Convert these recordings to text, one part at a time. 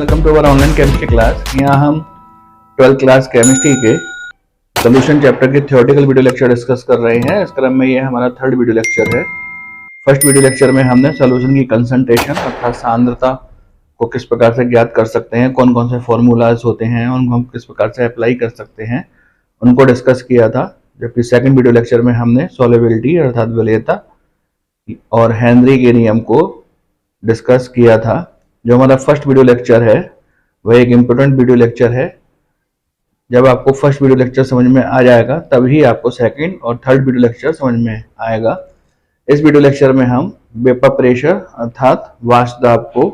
Welcome to our online chemistry class. यहाँ हम 12th class chemistry के सोल्यूशन चैप्टर के थ्योरेटिकल वीडियो लेक्चर डिस्कस कर रहे हैं। इस क्रम में ये हमारा थर्ड वीडियो लेक्चर है। फर्स्ट वीडियो लेक्चर में हमने सोल्यूशन की कंसंट्रेशन अर्थात सांद्रता को किस प्रकार से ज्ञात कर सकते हैं, कौन कौन से फॉर्मूलाज होते हैं, उनको हम किस प्रकार से अप्लाई कर सकते हैं, उनको डिस्कस किया था। जबकि सेकेंड वीडियो लेक्चर में हमने सॉल्युबिलिटी अर्थात विलेयता और हेनरी के नियम को डिस्कस किया था। जो हमारा फर्स्ट वीडियो लेक्चर है वह एक इम्पोर्टेंट वीडियो लेक्चर है। जब आपको फर्स्ट वीडियो लेक्चर समझ में आ जाएगा तभी आपको सेकंड और थर्ड वीडियो लेक्चर समझ में आएगा। इस वीडियो लेक्चर में हम वेपर प्रेशर अर्थात वाष्प दाब को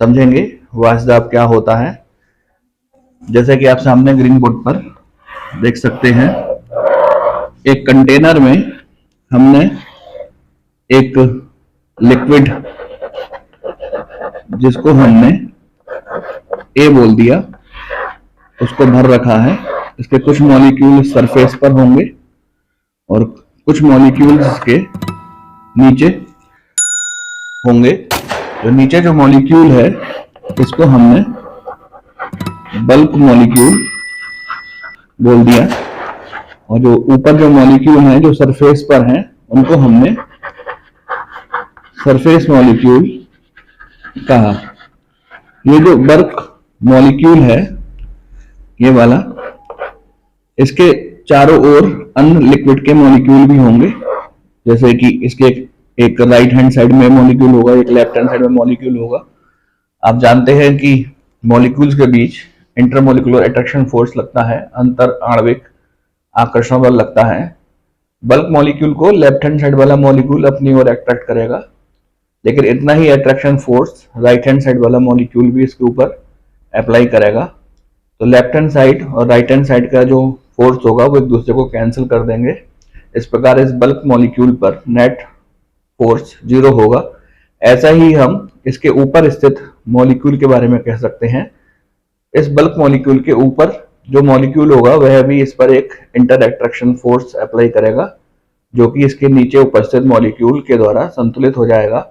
समझेंगे। वाष्प दाब क्या होता है, जैसे कि आप सामने ग्रीन बोर्ड पर देख सकते हैं। एक कंटेनर में हमने एक लिक्विड जिसको हमने ए बोल दिया उसको भर रखा है। इसके कुछ मॉलिक्यूल सरफेस पर होंगे और कुछ मॉलिक्यूल इसके नीचे होंगे। जो नीचे जो मॉलिक्यूल है इसको हमने बल्क मॉलिक्यूल बोल दिया और जो ऊपर जो मॉलिक्यूल हैं जो सरफेस पर हैं उनको हमने सरफेस मॉलिक्यूल कहा। ये जो बल्क मॉलिक्यूल है ये वाला, इसके चारों ओर अन्य लिक्विड के मॉलिक्यूल भी होंगे। जैसे कि इसके एक राइट हैंड साइड में मॉलिक्यूल होगा, एक लेफ्ट हैंड साइड में मॉलिक्यूल होगा। आप जानते हैं कि मॉलिक्यूल्स के बीच इंटरमोलिकुलर अट्रैक्शन फोर्स लगता है, अंतर आणविक आकर्षण बल लगता है। बल्क मॉलिक्यूल को लेफ्ट हैंड साइड वाला मॉलिक्यूल अपनी ओर अट्रैक्ट करेगा, लेकिन इतना ही attraction force right hand side वाला मॉलिक्यूल भी इसके ऊपर अप्लाई करेगा। तो लेफ्ट हैंड साइड और राइट हैंड साइड का जो फोर्स होगा वो एक दूसरे को कैंसिल कर देंगे। इस प्रकार इस बल्क मॉलिक्यूल पर नेट फोर्स 0 होगा। ऐसा ही हम इसके ऊपर स्थित मॉलिक्यूल के बारे में कह सकते हैं। इस बल्क मॉलिक्यूल के ऊपर जो मॉलिक्यूल होगा वह भी इस पर एक इंटर अट्रैक्शन फोर्स अप्लाई करेगा, जो कि इसके नीचे उपस्थित मॉलिक्यूल के द्वारा संतुलित हो जाएगा।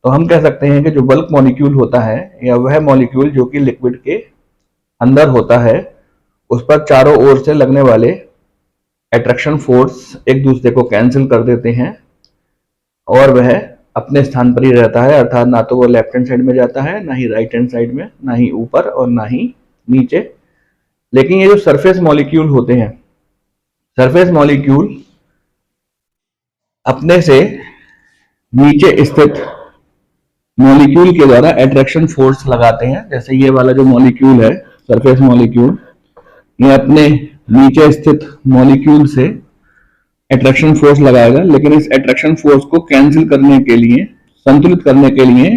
तो हम कह सकते हैं कि जो बल्क मॉलिक्यूल होता है या वह मॉलिक्यूल जो कि लिक्विड के अंदर होता है, उस पर चारों ओर से लगने वाले अट्रैक्शन फोर्स एक दूसरे को कैंसिल कर देते हैं और वह अपने स्थान पर ही रहता है। अर्थात ना तो वो लेफ्ट हैंड साइड में जाता है, ना ही राइट हैंड साइड में, ना ही ऊपर और ना ही नीचे। लेकिन ये जो सरफेस मॉलिक्यूल होते हैं, सरफेस मॉलिक्यूल अपने से नीचे स्थित मॉलिक्यूल के द्वारा अट्रैक्शन फोर्स लगाते हैं। जैसे ये वाला जो मॉलिक्यूल है सरफेस मॉलिक्यूल, ये अपने नीचे स्थित मॉलिक्यूल से अट्रैक्शन फोर्स लगाएगा, लेकिन इस अट्रैक्शन फोर्स को कैंसिल करने के लिए, संतुलित करने के लिए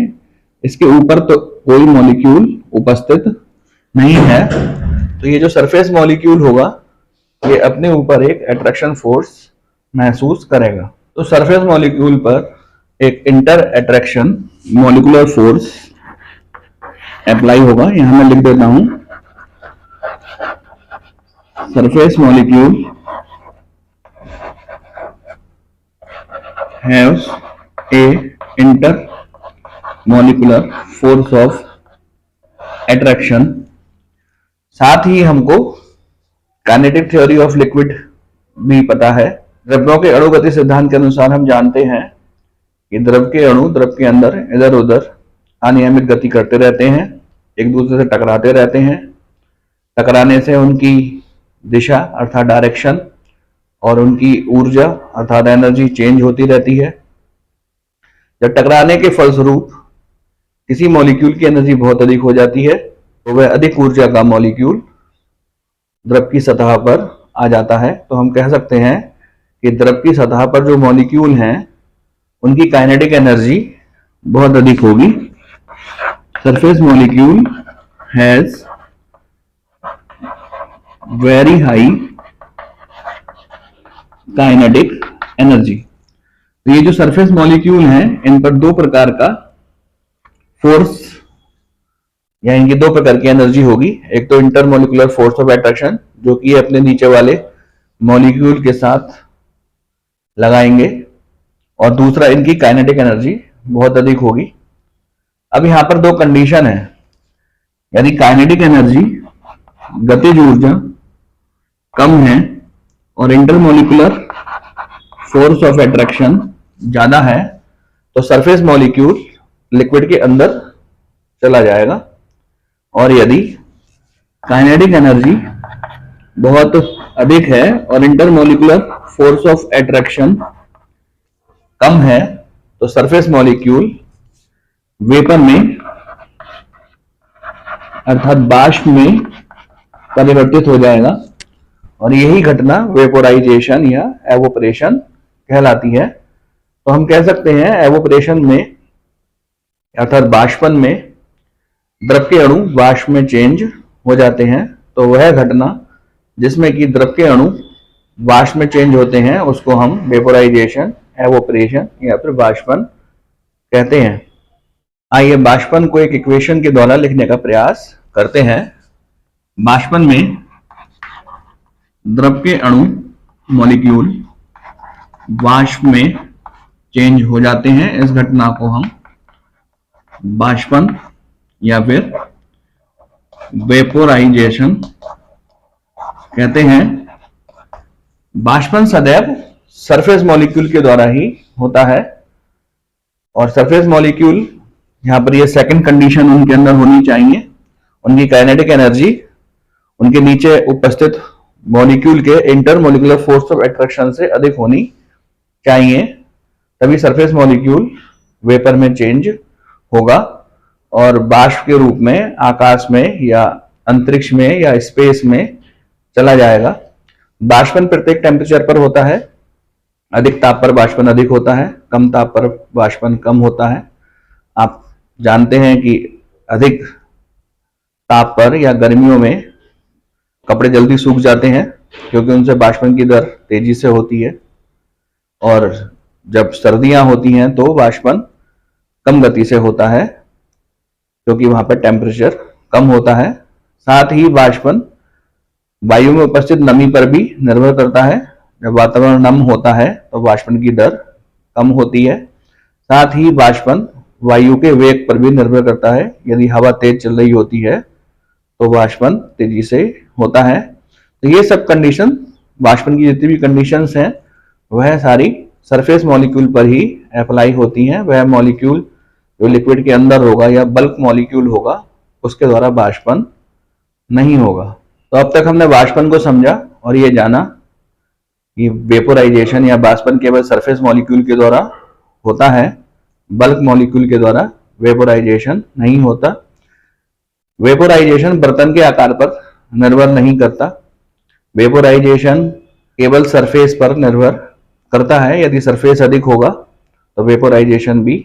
इसके ऊपर तो कोई मॉलिक्यूल उपस्थित नहीं है। तो ये जो सरफेस मॉलिक्यूल होगा ये अपने ऊपर एक अट्रैक्शन फोर्स महसूस करेगा। तो सरफेस मॉलिक्यूल पर एक inter attraction molecular force apply होगा। यहां मैं लिख देता हूं, surface molecule haves A inter molecular force of attraction. साथ ही हमको काइनेटिक थ्योरी ऑफ लिक्विड भी पता है। द्रव्यों के अणु गति सिद्धांत के अनुसार हम जानते हैं कि द्रव के अणु द्रव के अंदर इधर उधर अनियमित गति करते रहते हैं, एक दूसरे से टकराते रहते हैं। टकराने से उनकी दिशा अर्थात डायरेक्शन और उनकी ऊर्जा अर्थात एनर्जी चेंज होती रहती है। जब टकराने के फलस्वरूप किसी मॉलिक्यूल की एनर्जी बहुत अधिक हो जाती है तो वह अधिक ऊर्जा का मॉलिक्यूल द्रव की सतह पर आ जाता है। तो हम कह सकते हैं कि द्रव की सतह पर जो मॉलिक्यूल हैं उनकी काइनेटिक एनर्जी बहुत अधिक होगी। Surface molecule has very high kinetic energy. तो ये जो सरफेस मॉलिक्यूल हैं इन पर दो प्रकार का फोर्स या इनकी दो प्रकार की एनर्जी होगी। एक तो इंटरमोलिकुलर फोर्स ऑफ अट्रैक्शन जो कि अपने नीचे वाले मॉलिक्यूल के साथ लगाएंगे, और दूसरा इनकी काइनेटिक एनर्जी बहुत अधिक होगी। अब यहां पर दो कंडीशन है यदि काइनेटिक एनर्जी, गतिज ऊर्जा कम है और इंटरमोलिकुलर फोर्स ऑफ अट्रैक्शन ज्यादा है तो सरफेस मॉलिक्यूल लिक्विड के अंदर चला जाएगा। और यदि काइनेटिक एनर्जी बहुत अधिक है और इंटरमोलिकुलर फोर्स ऑफ अट्रैक्शन कम है तो सरफेस मॉलिक्यूल वेपर में अर्थात वाष्प में परिवर्तित हो जाएगा और यही घटना वेपोराइजेशन या एवोपरेशन कहलाती है। तो हम कह सकते हैं एवोपरेशन में अर्थात वाष्पन में द्रव के अणु वाष्प में चेंज हो जाते हैं। तो वह घटना जिसमें कि द्रव के अणु वाष्प में चेंज होते हैं उसको हम वेपोराइजेशन, एवोपरेशन या फिर वाष्पन कहते हैं। आइए वाष्पन को एक इक्वेशन के द्वारा लिखने का प्रयास करते हैं। वाष्पन में द्रव के अणु मॉलिक्यूल वाष्प में चेंज हो जाते हैं। इस घटना को हम वाष्पन या फिर वेपोराइजेशन कहते हैं। वाष्पन सदैव सरफेस मॉलिक्यूल के द्वारा ही होता है और सरफेस मॉलिक्यूल यहां पर ये सेकंड कंडीशन उनके अंदर होनी चाहिए, उनकी काइनेटिक एनर्जी उनके नीचे उपस्थित मॉलिक्यूल के इंटरमोलिकुलर फोर्स ऑफ अट्रैक्शन से अधिक होनी चाहिए, तभी सरफेस मॉलिक्यूल वेपर में चेंज होगा और वाष्प के रूप में आकाश में या अंतरिक्ष में या स्पेस में चला जाएगा। वाष्पन प्रत्येक टेम्परेचर पर होता है। अधिक ताप पर वाष्पन अधिक होता है, कम ताप पर वाष्पन कम होता है। आप जानते हैं कि अधिक ताप पर या गर्मियों में कपड़े जल्दी सूख जाते हैं क्योंकि उनसे वाष्पन की दर तेजी से होती है और जब सर्दियां होती हैं तो वाष्पन कम गति से होता है क्योंकि वहां पर टेम्परेचर कम होता है। साथ ही वाष्पन वायु में उपस्थित नमी पर भी निर्भर करता है। जब वातावरण नम होता है तो वाष्पन की दर कम होती है। साथ ही वाष्पन वायु के वेग पर भी निर्भर करता है। यदि हवा तेज चल रही होती है तो वाष्पन तेजी से होता है। तो ये सब कंडीशन, वाष्पन की जितनी भी कंडीशंस हैं वह सारी सरफेस मॉलिक्यूल पर ही अप्लाई होती हैं। वह मॉलिक्यूल जो लिक्विड के अंदर होगा या बल्क मॉलिक्यूल होगा उसके द्वारा वाष्पन नहीं होगा। तो अब तक हमने वाष्पन को समझा और ये जाना कि वेपोराइजेशन या वाष्पन केवल सरफेस मॉलिक्यूल के द्वारा होता है, बल्क मॉलिक्यूल के द्वारा वेपोराइजेशन नहीं होता। वेपोराइजेशन बर्तन के आकार पर निर्भर नहीं करता। वेपोराइजेशन केवल सरफेस पर निर्भर करता है। यदि सरफेस अधिक होगा तो वेपोराइजेशन भी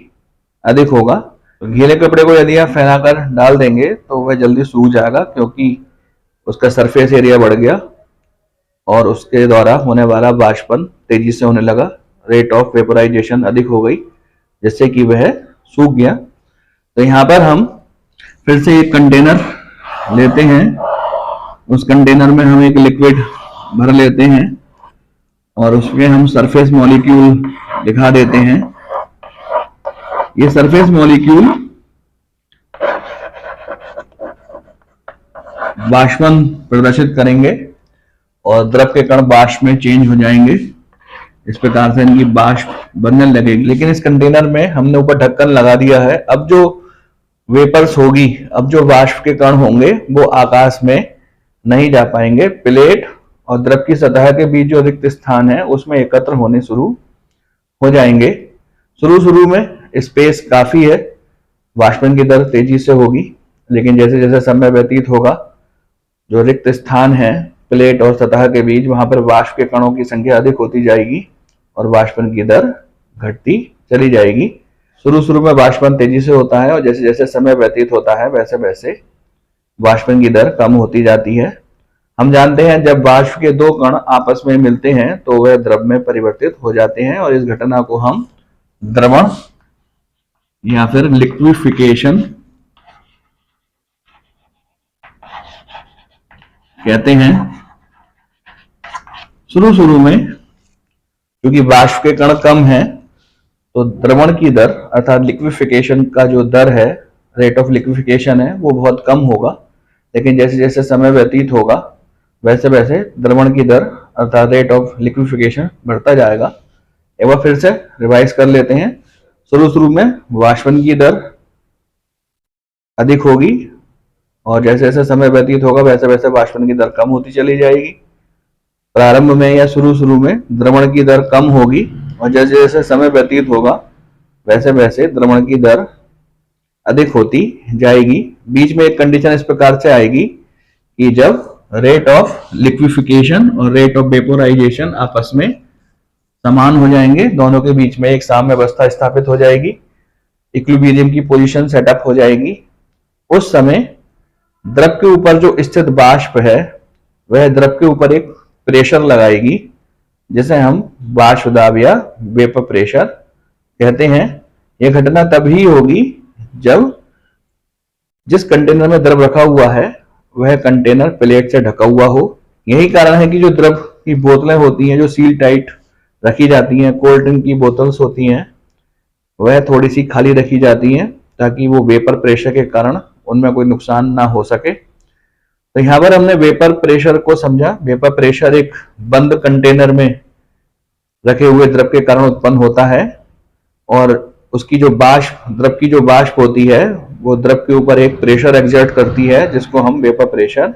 अधिक होगा। तो गीले कपड़े को यदि आप फैलाकर डाल देंगे तो वह जल्दी सूख जाएगा क्योंकि उसका सरफेस एरिया बढ़ गया और उसके द्वारा होने वाला वाष्पन तेजी से होने लगा। रेट ऑफ वेपोराइजेशन अधिक हो गई जिससे कि वह सूख गया। तो यहाँ पर हम फिर से एक कंटेनर लेते हैं, उस कंटेनर में हम एक लिक्विड भर लेते हैं और उसमें हम सरफेस मॉलिक्यूल दिखा देते हैं। ये सरफेस मॉलिक्यूल वाष्पन प्रदर्शित करेंगे और द्रव के कण वाष्प में चेंज हो जाएंगे। इस प्रकार से इनकी वाष्प बनने लगेगी। लेकिन इस कंटेनर में हमने ऊपर ढक्कन लगा दिया है। अब जो वेपर्स होगी, अब जो वाष्प के कण होंगे वो आकाश में नहीं जा पाएंगे। प्लेट और द्रव की सतह के बीच जो रिक्त स्थान है उसमें एकत्र होने शुरू हो जाएंगे। शुरू में स्पेस काफी है, वाष्पन की दर तेजी से होगी, लेकिन जैसे जैसे समय व्यतीत होगा जो रिक्त स्थान है प्लेट और सतह के बीच वहां पर वाष्प के कणों की संख्या अधिक होती जाएगी और वाष्पन की दर घटती चली जाएगी। शुरू में वाष्पन तेजी से होता है और जैसे जैसे समय व्यतीत होता है वैसे वैसे वाष्पन की दर कम होती जाती है। हम जानते हैं जब वाष्प के दो कण आपस में मिलते हैं तो वह द्रव में परिवर्तित हो जाते हैं और इस घटना को हम द्रवण या फिर लिक्विफिकेशन कहते हैं। शुरू में क्योंकि वाष्प के कण कम है तो द्रवण की दर अर्थात लिक्विफिकेशन का जो दर है रेट ऑफ लिक्विफिकेशन है वो बहुत कम होगा, लेकिन जैसे जैसे समय व्यतीत होगा वैसे वैसे द्रवण की दर अर्थात रेट ऑफ लिक्विफिकेशन बढ़ता जाएगा। एक बार फिर से रिवाइज कर लेते हैं। शुरू में वाष्पन की दर अधिक होगी और जैसे जैसे समय व्यतीत होगा वैसे वैसे वाष्पन की दर कम होती चली जाएगी। प्रारंभ में या शुरू में द्रवण की दर कम होगी और जैसे जैसे समय व्यतीत होगा वैसे वैसे द्रवण की दर अधिक होती जाएगी। बीच में एक कंडीशन इस प्रकार से आएगी कि जब रेट ऑफ लिक्विफिकेशन और रेट ऑफ वेपोराइजेशन आपस में समान हो जाएंगे, दोनों के बीच में एक साम्य अवस्था स्थापित हो जाएगी, इक्विलिब्रियम की पोजीशन सेटअप हो जाएगी। उस समय द्रव के ऊपर जो स्थित वाष्प है वह द्रव के ऊपर एक प्रेशर लगाएगी जिसे हम वाष्प दाब या वेपर प्रेशर कहते हैं। यह घटना तभी होगी जब जिस कंटेनर में द्रव रखा हुआ है वह कंटेनर प्लेट से ढका हुआ हो। यही कारण है कि जो द्रव की बोतलें होती हैं जो सील टाइट रखी जाती हैं, कोल्ड ड्रिंक की बोतल्स होती हैं, वह थोड़ी सी खाली रखी जाती हैं ताकि वो वेपर प्रेशर के कारण उनमें कोई नुकसान ना हो सके। तो यहां पर हमने वेपर प्रेशर को समझा। वेपर प्रेशर एक बंद कंटेनर में रखे हुए द्रव के कारण उत्पन्न होता है और उसकी जो वाष्प द्रव की जो वाष्प होती है वो द्रव के ऊपर एक प्रेशर एक्सर्ट करती है जिसको हम वेपर प्रेशर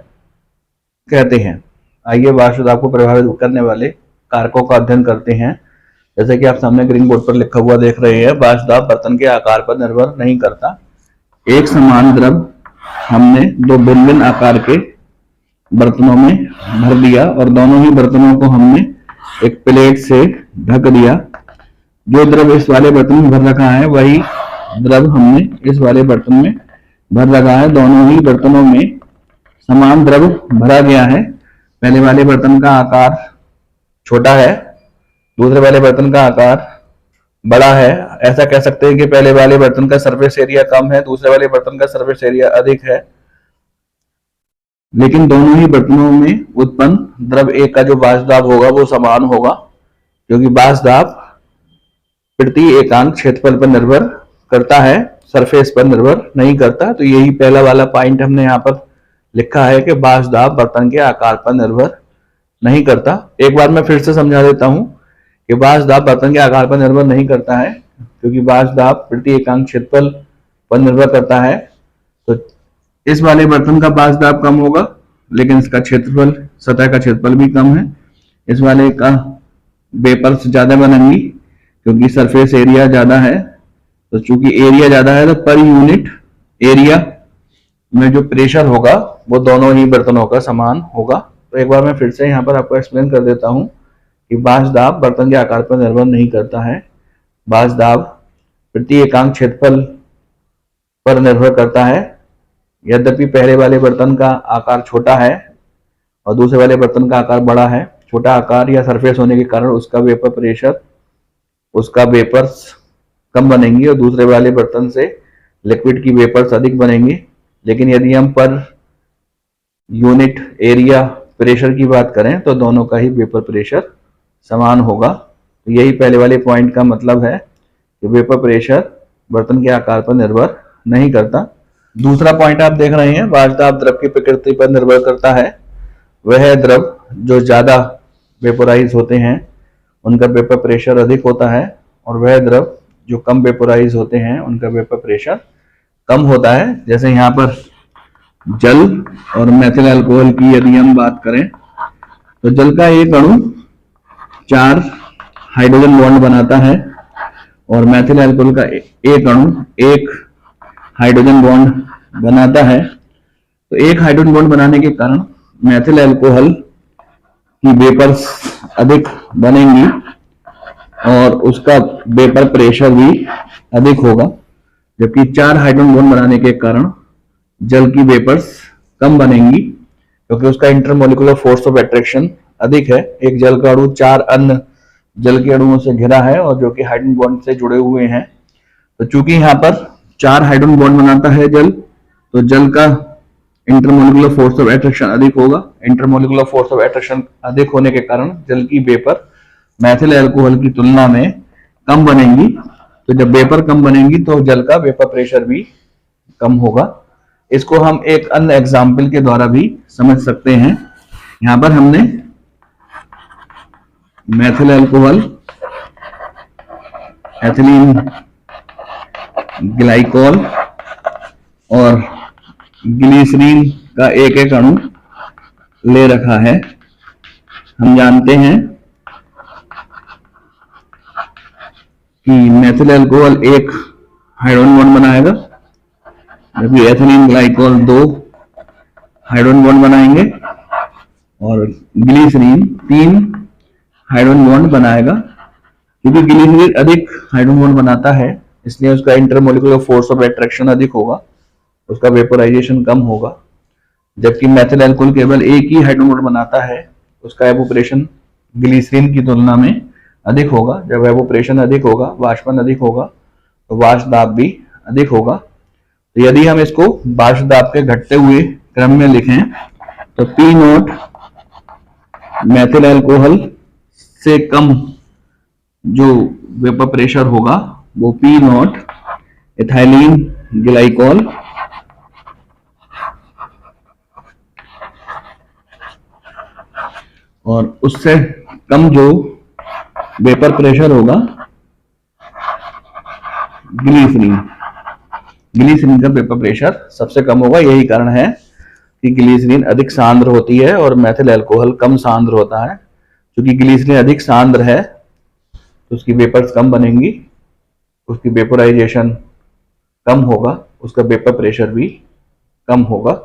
कहते हैं। आइए वाष्प दाब को प्रभावित करने वाले कारकों का अध्ययन करते हैं। जैसे कि आप सामने ग्रीन बोर्ड पर लिखा हुआ देख रहे हैं, वाष्प दाब बर्तन के आकार पर निर्भर नहीं करता। एक समान द्रव हमने दो भिन्न भिन्न आकार के बर्तनों में भर दिया और दोनों ही बर्तनों को हमने एक प्लेट से ढक दिया। जो द्रव इस वाले बर्तन में भर रखा है वही द्रव हमने इस वाले बर्तन में भर रखा है। दोनों ही बर्तनों में समान द्रव भरा गया है। पहले वाले बर्तन का आकार छोटा है, दूसरे वाले बर्तन का आकार बड़ा है। ऐसा कह सकते हैं कि पहले वाले बर्तन का सरफेस एरिया कम है, दूसरे वाले बर्तन का सरफेस एरिया अधिक है, लेकिन दोनों ही बर्तनों में उत्पन्न द्रव एक का जो वाष्प दाब होगा वो समान होगा, क्योंकि वाष्प दाब प्रति एकांक क्षेत्रफल पर निर्भर करता है, सरफेस पर निर्भर नहीं करता। तो यही पहला वाला पॉइंट हमने यहाँ पर लिखा है कि वाष्प दाब बर्तन के आकार पर निर्भर नहीं करता। एक बार मैं फिर से समझा देता हूं कि वाष्प दाब बर्तन के आकार पर निर्भर नहीं करता है, क्योंकि वाष्प दाब प्रति एकांक क्षेत्रफल पर निर्भर करता है। तो इस वाले बर्तन का वाष्प दाब कम होगा लेकिन इसका क्षेत्रफल, सतह का क्षेत्रफल भी कम है। इस वाले का वेपर्स ज्यादा बनेंगी क्योंकि सरफेस एरिया ज्यादा है। तो चूंकि एरिया ज्यादा है तो पर यूनिट एरिया में जो प्रेशर होगा वो दोनों ही बर्तनों का समान होगा। तो एक बार मैं फिर से यहाँ पर आपको एक्सप्लेन कर देता हूँ कि वाष्प दाब बर्तन के आकार पर निर्भर नहीं करता है। वाष्प दाब प्रति एकांक क्षेत्रफल पर निर्भर करता है। यद्यपि पहले वाले बर्तन का आकार छोटा है और दूसरे वाले बर्तन का आकार बड़ा है, छोटा आकार या सरफेस होने के कारण उसका वेपर प्रेशर, उसका वेपर्स कम बनेंगी और दूसरे वाले बर्तन से लिक्विड की वेपर्स अधिक बनेंगी। लेकिन यदि हम पर यूनिट एरिया प्रेशर की बात करें तो दोनों का ही वेपर प्रेशर समान होगा। तो यही पहले वाले पॉइंट का मतलब है कि वेपर प्रेशर बर्तन के आकार पर निर्भर नहीं करता। दूसरा पॉइंट आप देख रहे हैं, वाष्प दाब द्रव की प्रकृति पर निर्भर करता है। वह द्रव जो ज्यादा वेपोराइज होते हैं उनका वेपर प्रेशर अधिक होता है और वह द्रव जो कम वेपोराइज होते हैं उनका वेपर प्रेशर कम होता है। जैसे यहाँ पर जल और मेथिल अल्कोहल की यदि हम बात करें तो जल का एक अणु 4 हाइड्रोजन बॉन्ड बनाता है और मेथिल अल्कोहल का एक अणु 1 हाइड्रोजन बॉन्ड बनाता है। तो एक हाइड्रोजन बॉन्ड बनाने के कारण मेथिल अल्कोहल की वेपर्स अधिक बनेंगी और उसका वेपर प्रेशर भी अधिक होगा, जबकि 4 हाइड्रोजन बॉन्ड बनाने के कारण जल की वेपर्स कम बनेंगी क्योंकि उसका इंटरमोलिकुलर फोर्स ऑफ अट्रैक्शन अधिक है। एक जल का अणु 4 अन्य जल के अणुओं से घिरा है और जो कि हाइड्रोजन बॉन्ड से जुड़े हुए हैं। तो चूंकि यहाँ पर 4 हाइड्रोजन बॉन्ड बनाता है जल, तो जल का इंटरमोलिकुलर फोर्स ऑफ अट्रैक्शन अधिक होगा। इंटरमोलिकुलर फोर्स ऑफ अट्रैक्शन अधिक होने के कारण जल की वेपर मेथिल अल्कोहल की तुलना में कम बनेंगी। तो जब वेपर कम बनेंगी तो जल का वेपर प्रेशर भी कम होगा। इसको हम एक अन्य एग्जाम्पल के द्वारा भी समझ सकते हैं। यहां पर हमने मेथिल अल्कोहल, एथिलीन ग्लाइकोल और ग्लिसरीन का एक एक अणु ले रखा है। हम जानते हैं कि मेथिल अल्कोहल एक हाइड्रोजन बॉन्ड बनाएगा, जबकि एथिलीन ग्लाइकोल 2 हाइड्रोजन बॉन्ड बनाएंगे और ग्लिसरीन 3 हाइड्रोजन बॉन्ड बनाएगा। क्योंकि ग्लिसरीन अधिक हाइड्रोजन बॉन्ड बनाता है, इसलिए उसका इंटरमोलिकुलर फोर्स ऑफ अट्रैक्शन अधिक होगा, उसका वेपोराइजेशन कम होगा। जबकि मेथिल अल्कोहल केवल एक ही हाइड्रोजन बॉन्ड बनाता है, उसका एवोपरेशन ग्लिसरीन की तुलना में अधिक होगा। जब एवोपरेशन अधिक होगा, वाष्पन अधिक होगा, तो वाष्प दाब भी अधिक होगा। तो यदि हम इसको वाष्प दाब के घटते हुए क्रम में लिखें तो पी नॉट मेथिल अल्कोहल से कम जो वेपर प्रेशर होगा वो पी नॉट एथिलीन ग्लाइकोल और उससे कम जो वेपर प्रेशर होगा ग्लिसरीन का वेपर प्रेशर सबसे कम होगा। यही कारण है कि ग्लिसरीन अधिक सांद्र होती है और मेथिल अल्कोहल कम सांद्र होता है। क्योंकि ग्लिसरीन अधिक सांद्र है तो उसकी वेपर्स कम बनेंगी, उसकी वेपोराइजेशन कम होगा, उसका वेपर प्रेशर भी कम होगा।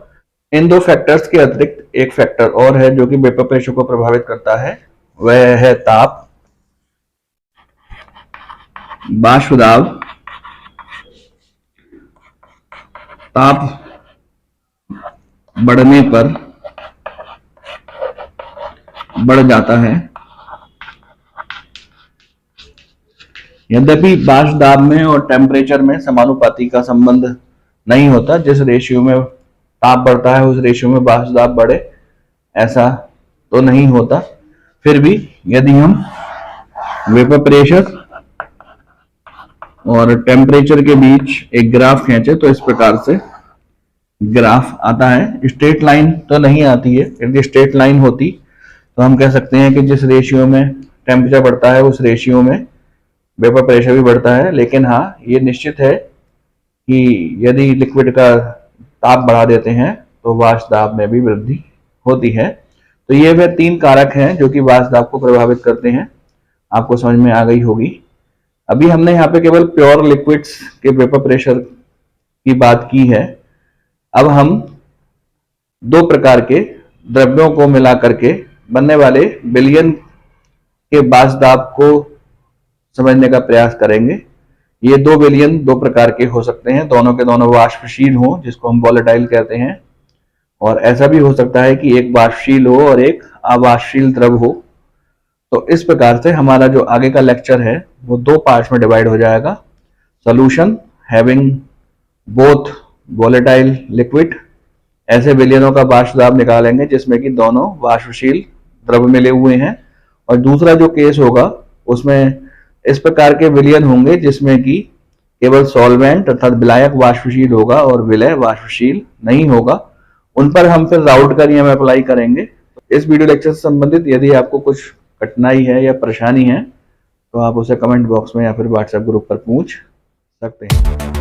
इन दो फैक्टर्स के अतिरिक्त एक फैक्टर और है जो कि वेपर प्रेशर को प्रभावित करता है, वह है ताप। वाष्प दाब ताप बढ़ने पर बढ़ जाता है। यद्यपि वाष्प दाब में और टेम्परेचर में समानुपाती का संबंध नहीं होता, जिस रेशियो में ताप बढ़ता है उस रेशियो में वाष्प दाब बढ़े, ऐसा तो नहीं होता। फिर भी यदि हम वेपर प्रेशर और टेम्परेचर के बीच एक ग्राफ खींचे तो इस प्रकार से ग्राफ आता है। स्ट्रेट लाइन तो नहीं आती है, यदि स्ट्रेट लाइन होती तो हम कह सकते हैं कि जिस रेशियो में टेम्परेचर बढ़ता है उस रेशियो में वेपर प्रेशर भी बढ़ता है। लेकिन हाँ, ये निश्चित है कि यदि लिक्विड का ताप बढ़ा देते हैं तो वाष्प दाब में भी वृद्धि होती है। तो ये वे 3 कारक हैं जो कि वाष्प दाब को प्रभावित करते हैं। आपको समझ में आ गई होगी। अभी हमने यहाँ पे केवल प्योर लिक्विड्स के वेपर प्रेशर की बात की है। अब हम 2 प्रकार के द्रव्यों को मिला करके बनने वाले विलयन के वाष्प दाब को समझने का प्रयास करेंगे। ये 2 विलयन 2 प्रकार के हो सकते हैं, दोनों के दोनों वाष्पशील हो, जिसको हम वोलेटाइल कहते हैं। और ऐसा भी हो सकता है कि एक वाष्पशील हो और एक अवाष्पशील द्रव हो। तो इस प्रकार से हमारा जो आगे का लेक्चर है वो 2 पार्ट्स में डिवाइड हो जाएगा। Solution having both volatile liquid, ऐसे विलयनों का वाष्प दाब निकालेंगे जिसमें कि दोनों वाष्पशील द्रव मिले हुए हैं। और दूसरा जो केस होगा उसमें इस प्रकार के विलयन होंगे जिसमें कि केवल सॉल्वेंट अर्थात विलायक वाष्पशील होगा और विलय वाष्पशील नहीं होगा। उन पर हम फिर राउट का नियम अप्लाई करेंगे। इस वीडियो लेक्चर से संबंधित यदि आपको कुछ कठिनाई है या परेशानी है तो आप उसे कमेंट बॉक्स में या फिर व्हाट्सएप ग्रुप पर पूछ सकते हैं।